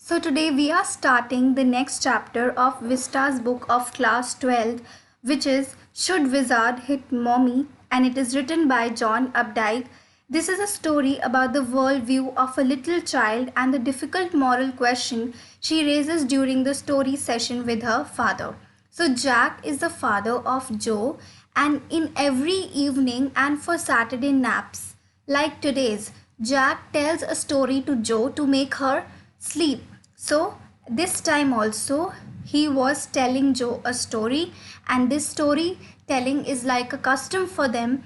So today we are starting the next chapter of Vista's book of class 12, which is Should Wizard Hit Mommy, and it is written by John Updike. This is a story about the worldview of a little child and the difficult moral question she raises during the story session with her father. So Jack is the father of Joe, and in every evening and for Saturday naps, like today's, Jack tells a story to Joe to make her sleep. So, this time also, he was telling Joe a story, and this story telling is like a custom for them,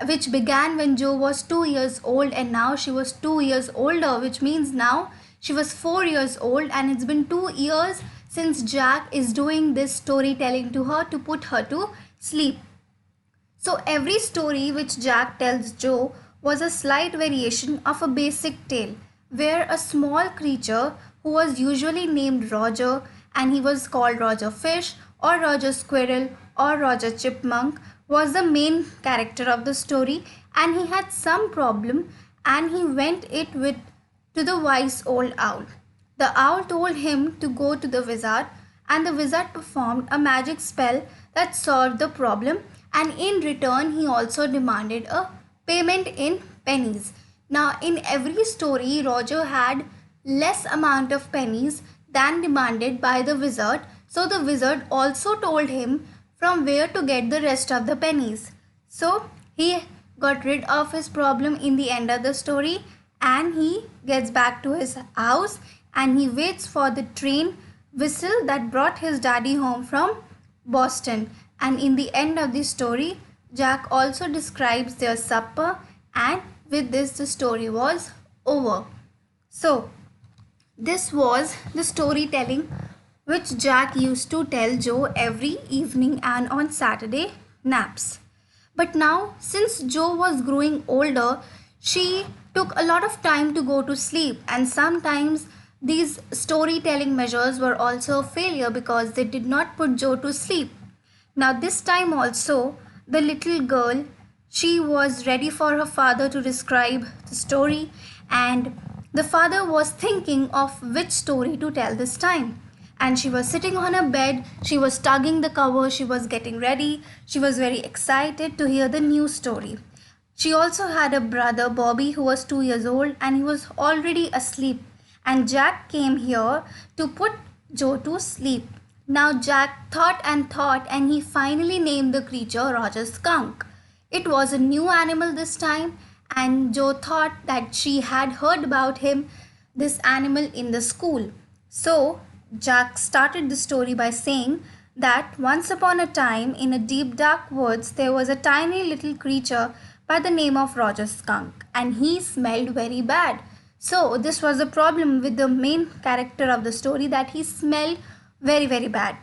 which began when Joe was 2 years old, and now she was 2 years older, which means now she was 4 years old, and it's been 2 years since Jack is doing this storytelling to her to put her to sleep. So every story which Jack tells Joe was a slight variation of a basic tale, where a small creature who was usually named Roger, and he was called Roger Fish or Roger Squirrel or Roger Chipmunk, was the main character of the story, and he had some problem, and he went it with to the wise old owl. The owl told him to go to the wizard, and the wizard performed a magic spell that solved the problem, and in return, he also demanded a payment in pennies. Now, in every story, Roger had less amount of pennies than demanded by the wizard, so the wizard also told him from where to get the rest of the pennies. So, he got rid of his problem in the end of the story, and he gets back to his house, and he waits for the train whistle that brought his daddy home from Boston. And in the end of the story, Jack also describes their supper, and with this, the story was over. So, this was the storytelling which Jack used to tell Joe every evening and on Saturday naps. But now, since Joe was growing older, she took a lot of time to go to sleep, and sometimes these storytelling measures were also a failure because they did not put Joe to sleep. Now, this time also, the little girl, she was ready for her father to describe the story, and the father was thinking of which story to tell this time. And she was sitting on her bed, she was tugging the cover, she was getting ready, she was very excited to hear the new story. She also had a brother, Bobby, who was 2 years old, and he was already asleep. And Jack came here to put Joe to sleep. Now Jack thought, and he finally named the creature Roger Skunk. It was a new animal this time, and Joe thought that she had heard about him, this animal, in the school. So Jack started the story by saying that once upon a time in a deep dark woods there was a tiny little creature by the name of Roger Skunk, and he smelled very bad. So this was the problem with the main character of the story, that he smelled very bad.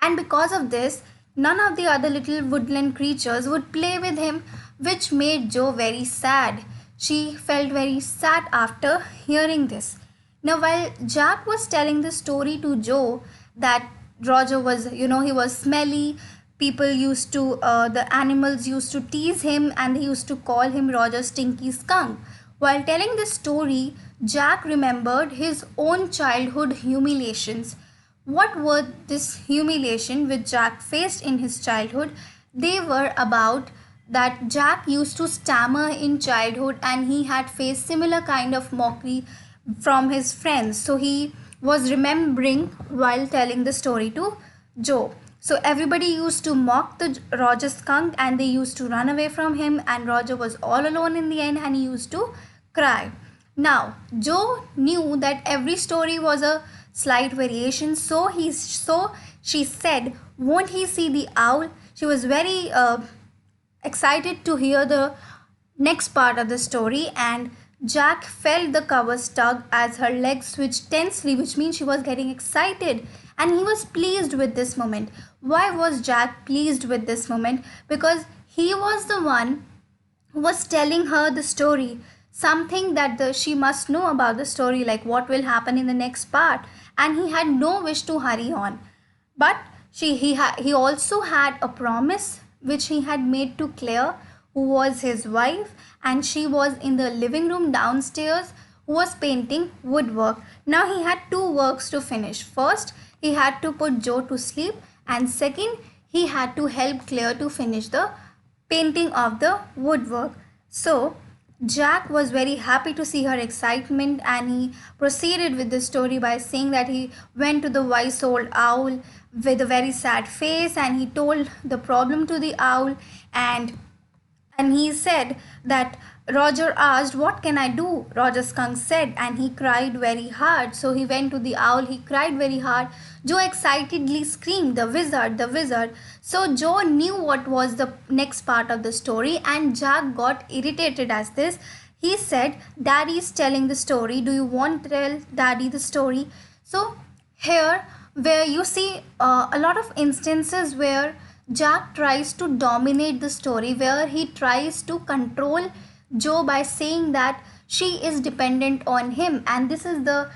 And because of this, none of the other little woodland creatures would play with him, which made Joe very sad. She felt very sad after hearing this. Now, while Jack was telling the story to Joe that Roger was, he was smelly, the animals used to tease him, and they used to call him Roger Stinky Skunk. While telling this story, Jack remembered his own childhood humiliations. What were this humiliation which Jack faced in his childhood? They were about that Jack used to stammer in childhood, and he had faced similar kind of mockery from his friends. So he was remembering while telling the story to Joe. So everybody used to mock the Roger Skunk, and they used to run away from him, and Roger was all alone in the end, and he used to cry. Now, Joe knew that every story was a slight variation, so she said, "Won't he see the owl?" She was very excited to hear the next part of the story, and Jack felt the covers tug as her legs switched tensely, which means she was getting excited, and he was pleased with this moment. Why was Jack pleased with this moment? Because he was the one who was telling her the story, something that she must know about the story, like what will happen in the next part, and he had no wish to hurry on. But he also had a promise which he had made to Claire, who was his wife, and she was in the living room downstairs who was painting woodwork. Now he had two works to finish. First, he had to put Joe to sleep, and second, he had to help Claire to finish the painting of the woodwork. So, Jack was very happy to see her excitement, and he proceeded with the story by saying that he went to the wise old owl with a very sad face, and he told the problem to the owl. And he said that Roger asked, "What can I do?" Roger Skunk said, and he cried very hard. So he went to the owl, he cried very hard. Joe excitedly screamed, "The wizard, the wizard." So Joe knew what was the next part of the story, and Jack got irritated as this. He said, "Daddy's telling the story. Do you want to tell Daddy the story?" So here, where you see a lot of instances where Jack tries to dominate the story, where he tries to control Joe by saying that she is dependent on him, and this is the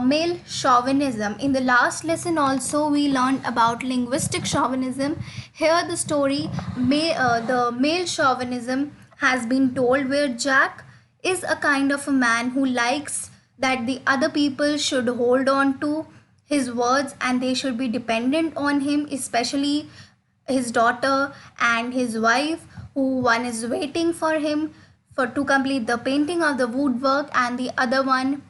male chauvinism. In the last lesson, also, we learned about linguistic chauvinism. Here, the story, the male chauvinism has been told, where Jack is a kind of a man who likes that the other people should hold on to his words and they should be dependent on him, especially his daughter and his wife, who one is waiting for him for to complete the painting of the woodwork, and the other one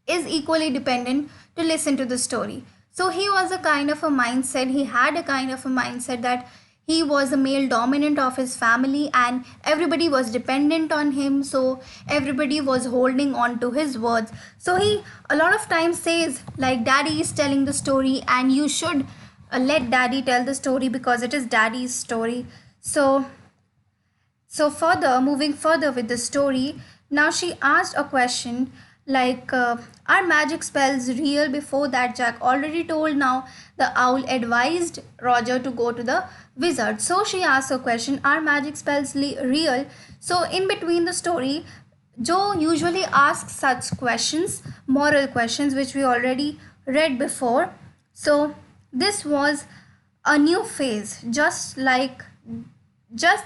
is equally dependent to listen to the story. So he was a kind of a mindset, he had a kind of a mindset that he was a male dominant of his family and everybody was dependent on him, so everybody was holding on to his words. So he a lot of times says like, "Daddy is telling the story and you should let Daddy tell the story because it is Daddy's story." So further, moving further with the story, now she asked a question like, "Are magic spells real?" Before that, Jack already told. Now the owl advised Roger to go to the wizard. So she asked a question, "Are magic spells real?" So in between the story, Joe usually asks such questions, moral questions, which we already read before. So this was a new phase, just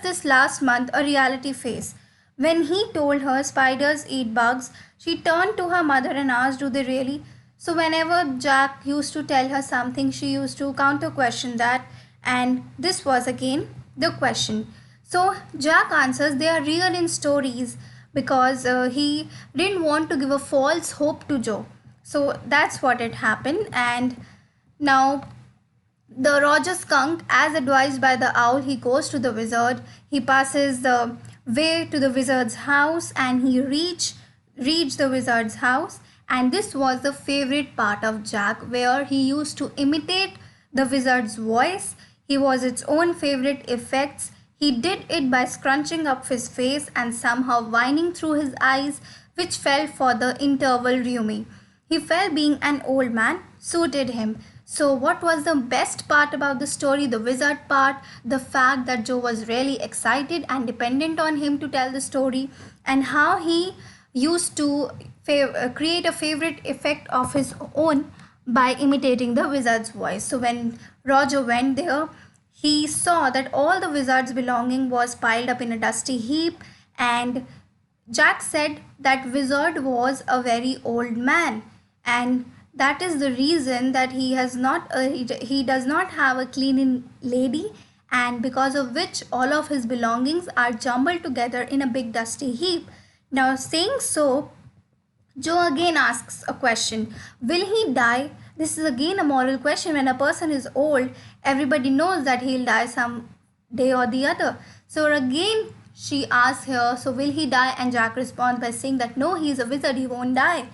this last month, a reality phase. When he told her spiders eat bugs, she turned to her mother and asked, "Do they really?" So, whenever Jack used to tell her something, she used to counter question that, and this was again the question. So, Jack answers, "They are real in stories," because he didn't want to give a false hope to Joe. So, that's what had happened, and now the Roger Skunk, as advised by the owl, he goes to the wizard. He passes the way to the wizard's house, and he reached the wizard's house. And this was the favorite part of Jack, where he used to imitate the wizard's voice. He was its own favorite effects. He did it by scrunching up his face and somehow whining through his eyes, which felt for the interval rheumy. He felt being an old man suited him. So, what was the best part about the story? The wizard part, the fact that Joe was really excited and dependent on him to tell the story, and how he used to create a favorite effect of his own by imitating the wizard's voice. So, when Roger went there, he saw that all the wizard's belonging was piled up in a dusty heap, and Jack said that wizard was a very old man, and that is the reason that he does not have a cleaning lady, and because of which all of his belongings are jumbled together in a big dusty heap. Now, saying so, Joe again asks a question, "Will he die?" This is again a moral question. When a person is old, everybody knows that he'll die some day or the other. So again, she asks here, "So will he die?" And Jack responds by saying that no, he's a wizard, he won't die.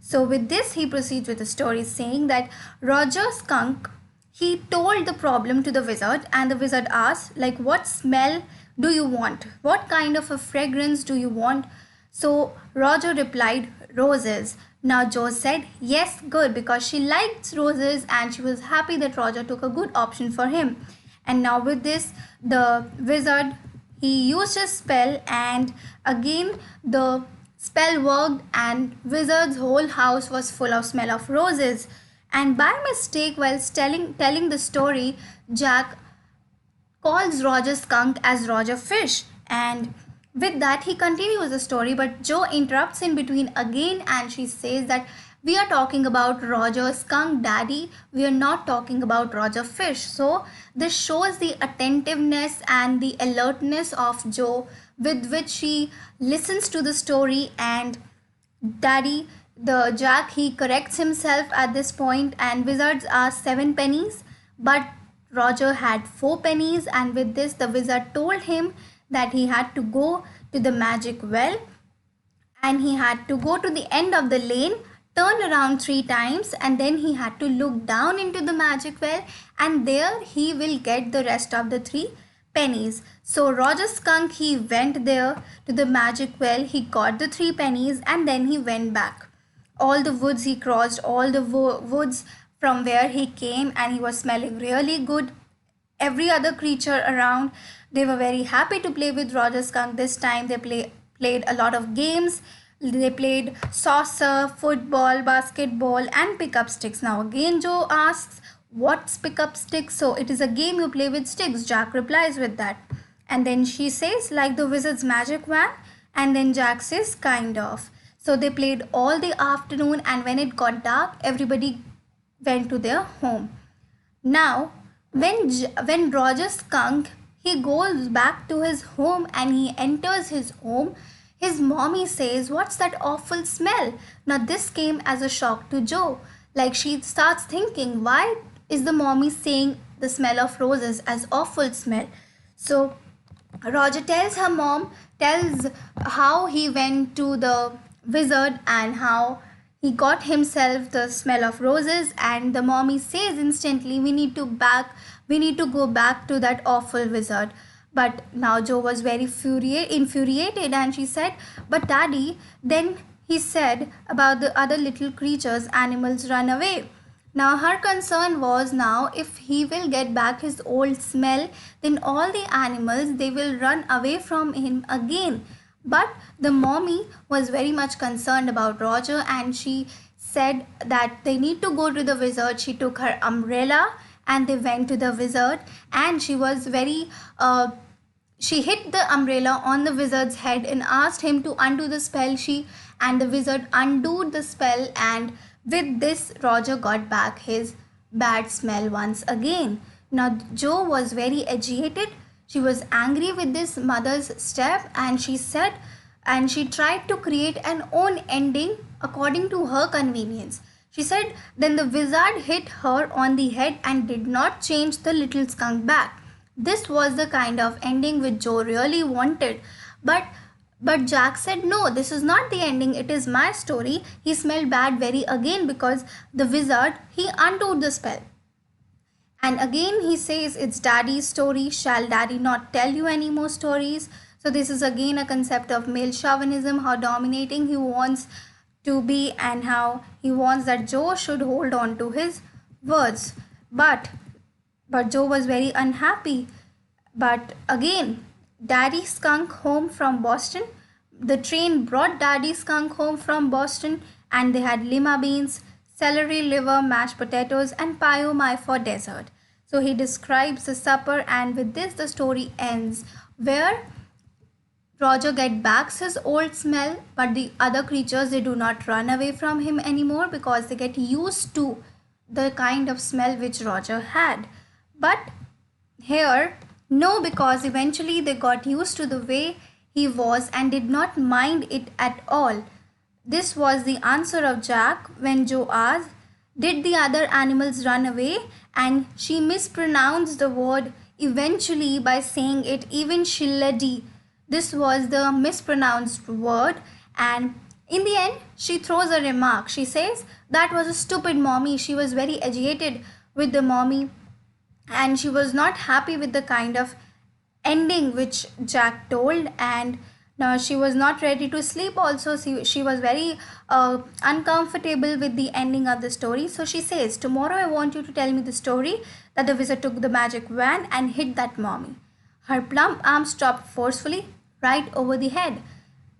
So with this, he proceeds with the story saying that Roger Skunk, he told the problem to the wizard, and the wizard asked, like, "What smell do you want? What kind of a fragrance do you want?" So Roger replied, "Roses." Now Joe said, "Yes, good," because she likes roses and she was happy that Roger took a good option for him. And now with this, the wizard, he used his spell, and again the spell worked, and wizard's whole house was full of smell of roses. And by mistake, while telling the story, Jack calls Roger Skunk as Roger Fish, and With that, he continues the story, but Joe interrupts in between again and she says that we are talking about Roger Skunk Daddy, we are not talking about Roger Fish. So, this shows the attentiveness and the alertness of Joe with which she listens to the story. And Daddy, the Jack, he corrects himself at this point, and wizards are 7 pennies, but Roger had 4 pennies, and with this, the wizard told him that he had to go to the magic well and he had to go to the end of the lane, turn around 3 times, and then he had to look down into the magic well, and there he will get the rest of the 3 pennies. So Roger Skunk, he went there to the magic well, he got the 3 pennies, and then he went back. All the woods he crossed, all the woods from where he came, and he was smelling really good. Every other creature around, they were very happy to play with Roger Skunk this time. They played a lot of games. They played saucer, football, basketball, and pick up sticks. Now again Joe asks, what's pick up sticks? So it is a game you play with sticks. Jack replies with that. And then she says, like the wizard's magic wand. And then Jack says, kind of. So they played all the afternoon, and when it got dark, everybody went to their home. Now, when Roger Skunk, he goes back to his home and he enters his home, his mommy says, what's that awful smell? Now this came as a shock to Joe. Like she starts thinking, why is the mommy saying the smell of roses as awful smell? So Roger tells her mom, tells how he went to the wizard and how he got himself the smell of roses, and the mommy says instantly, we need to go back to that awful wizard. But now Joe was very infuriated, and she said, but daddy, then he said about the other little creatures, animals run away. Now her concern was, now if he will get back his old smell, then all the animals, they will run away from him again. But the mommy was very much concerned about Roger, and she said that they need to go to the wizard. She took her umbrella and they went to the wizard, and she was very she hit the umbrella on the wizard's head and asked him to undo the spell. And the wizard undid the spell, and with this Roger got back his bad smell once again. Now Joe was very agitated. She was angry with this mother's step, and she said, and she tried to create an own ending according to her convenience. She said, then the wizard hit her on the head and did not change the little skunk back. This was the kind of ending which Joe really wanted. But Jack said, no, this is not the ending. It is my story. He smelled bad very again because the wizard, he undid the spell. And again he says, it's daddy's story. Shall daddy not tell you any more stories? So this is again a concept of male chauvinism, how dominating he wants to be and how he wants that Joe should hold on to his words. But Joe was very unhappy. But again, Daddy Skunk home from Boston. The train brought Daddy Skunk home from Boston, and they had lima beans, celery liver, mashed potatoes, and pie o my for dessert. So he describes the supper, and with this the story ends, where Roger gets back his old smell, but the other creatures, they do not run away from him anymore because they get used to the kind of smell which Roger had. But here, no, because eventually they got used to the way he was and did not mind it at all. This was the answer of Jack when Joe asked, did the other animals run away? And she mispronounced the word eventually by saying it even shillady. This was the mispronounced word, and in the end, she throws a remark. She says, that was a stupid mommy. She was very agitated with the mommy, and she was not happy with the kind of ending which Jack told, and now she was not ready to sleep also. She was very uncomfortable with the ending of the story. So she says, tomorrow I want you to tell me the story that the wizard took the magic wand and hit that mommy. Her plump arm stopped forcefully right over the head.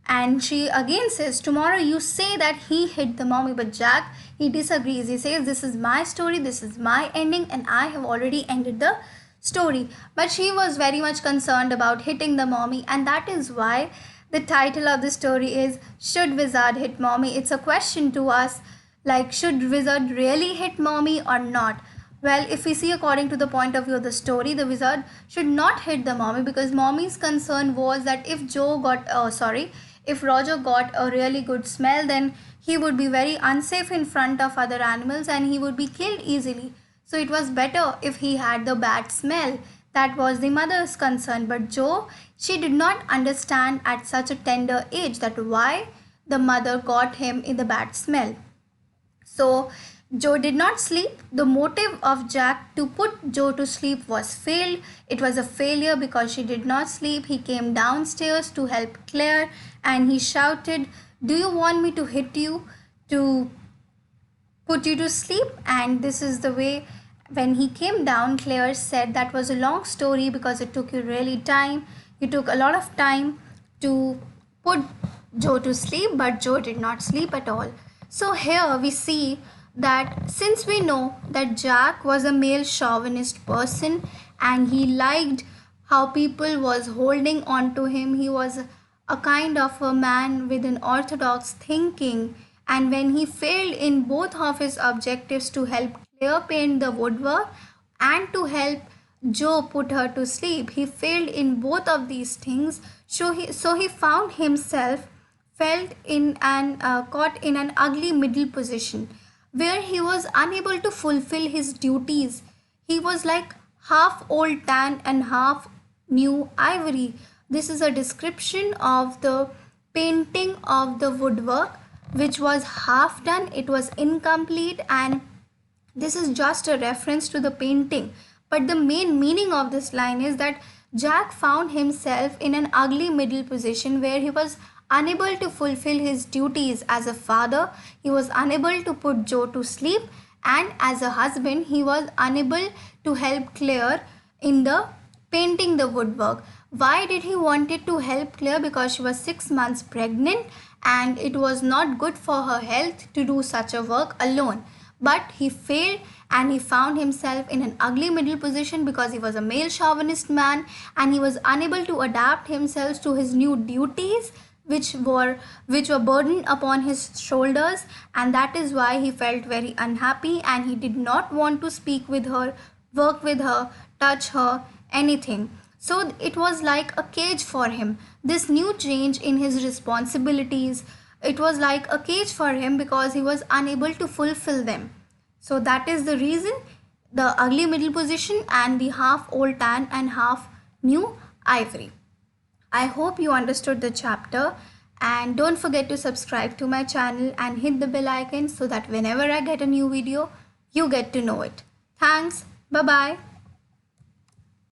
And she again says, tomorrow you say that he hit the mommy. But Jack, he disagrees. He says, this is my story, this is my ending, and I have already ended the story. But she was very much concerned about hitting the mommy, and that is why the title of the story is Should Wizard Hit Mommy? It's a question to us, like, should wizard really hit mommy or not? Well, if we see according to the point of view of the story, the wizard should not hit the mommy, because mommy's concern was that if Roger got a really good smell, then he would be very unsafe in front of other animals and he would be killed easily. So it was better if he had the bad smell. That was the mother's concern. But Jo, she did not understand at such a tender age that why the mother got him in the bad smell. So Jo did not sleep. The motive of Jack to put Jo to sleep was failed. It was a failure because she did not sleep. He came downstairs to help Claire and he shouted, "Do you want me to hit you to put you to sleep?" And this is the way when he came down, Claire said that was a long story because it took you really time. You took a lot of time to put Jo to sleep, but Jo did not sleep at all. So here we see that since we know that Jack was a male chauvinist person and he liked how people was holding on to him, he was a kind of a man with an orthodox thinking, and when he failed in both of his objectives to help Claire paint the woodwork and to help Jo put her to sleep, he failed in both of these things. So he found himself felt in an caught in an ugly middle position where he was unable to fulfill his duties. He was like half old tan and half new ivory. This is a description of the painting of the woodwork, which was half done, it was incomplete, and this is just a reference to the painting. But the main meaning of this line is that Jack found himself in an ugly middle position where he was unable to fulfill his duties as a father, he was unable to put Jo to sleep, and as a husband, he was unable to help Claire in the painting the woodwork. Why did he wanted to help Claire? Because she was 6 months pregnant and it was not good for her health to do such a work alone. But he failed and he found himself in an ugly middle position because he was a male chauvinist man and he was unable to adapt himself to his new duties, which were burdened upon his shoulders, and that is why he felt very unhappy and he did not want to speak with her, work with her, touch her, anything. So it was like a cage for him. This new change in his responsibilities, it was like a cage for him because he was unable to fulfill them. So that is the reason, the ugly middle position and the half old tan and half new ivory. I hope you understood the chapter, and don't forget to subscribe to my channel and hit the bell icon so that whenever I get a new video, you get to know it. Thanks. Bye bye.